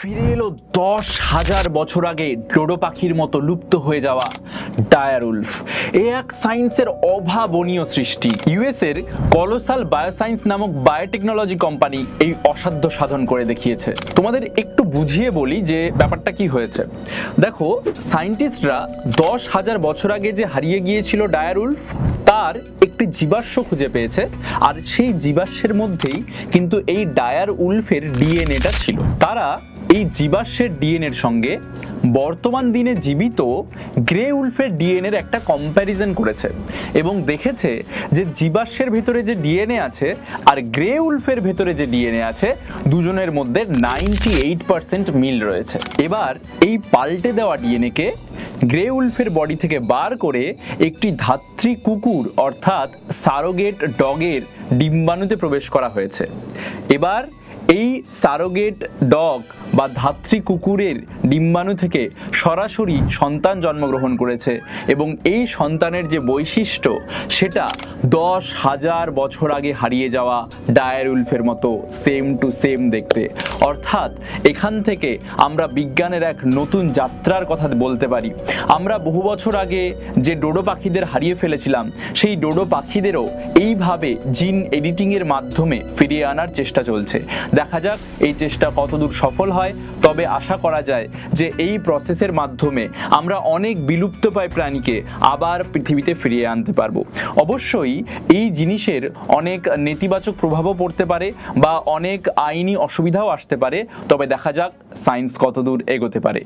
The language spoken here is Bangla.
ফিরে এলো 10,000 বছর আগে ডোডো পাখির মতো লুপ্ত হয়ে যাওয়া ডায়ার উলফ। এ এক সায়েন্সের অভাবনীয় সৃষ্টি। ইউএস এর কলোসাল বায়োসায়েন্স নামক বায়োটেকনোলজি কোম্পানি এই অসাধ্য সাধন করে দেখিয়েছে। তোমাদের একটু বুঝিয়ে বলি যে ব্যাপারটা কি হয়েছে। দেখো, সায়েন্টিস্টরা 10,000 বছর আগে যে হারিয়ে গিয়েছিল ডায়ার উলফ, তার একটি জীবাশ্ম খুঁজে পেয়েছে, আর সেই জীবাশ্মের মধ্যেই কিন্তু এই ডায়ার উলফের ডিএনএটা ছিল। তারা এই জীবাশ্মের ডিএনএর সঙ্গে বর্তমান দিনে জীবিত গ্রে উলফের ডিএনএর একটা কম্প্যারিজন করেছে এবং দেখেছে যে জীবাশ্মের ভেতরে যে ডিএনএ আছে আর গ্রে উলফের ভেতরে যে ডিএনএ আছে, দুজনের মধ্যে 98% মিল রয়েছে। এবার এই পাল্টে দেওয়া ডিএনএকে গ্রে উলফের বডি থেকে বার করে একটি ধাত্রী কুকুর অর্থাৎ সারোগেট ডগের ডিম্বাণুতে প্রবেশ করা হয়েছে। এবার এই সারোগেট ডগ বা ধাত্রী কুকুরের ডিম্বাণু থেকে সরাসরি সন্তান জন্মগ্রহণ করেছে এবং এই সন্তানের যে বৈশিষ্ট্য সেটা 10,000 বছর আগে হারিয়ে যাওয়া ডায়ার উলফের মতো সেম টু সেম দেখতে। অর্থাৎ এখান থেকে আমরা বিজ্ঞানের এক নতুন যাত্রার কথা বলতে পারি। আমরা বহু বছর আগে যে ডোডো পাখিদের হারিয়ে ফেলেছিলাম, সেই ডোডো পাখিদেরও এইভাবে জিন এডিটিংয়ের মাধ্যমে ফিরিয়ে আনার চেষ্টা চলছে। দেখা যাক এই চেষ্টা কতদূর সফল হয়। তবে আশা করা যায় যে এই প্রসেসের মাধ্যমে আমরা অনেক বিলুপ্তপ্রায় প্রাণীকে আবার পৃথিবীতে ফিরিয়ে আনতে পারবো। অবশ্যই এই জিনিসের অনেক নেতিবাচক প্রভাবও পড়তে পারে বা অনেক আইনি অসুবিধাও আসতে পারে, তবে দেখা যাক সায়েন্স কতদূর এগোতে পারে।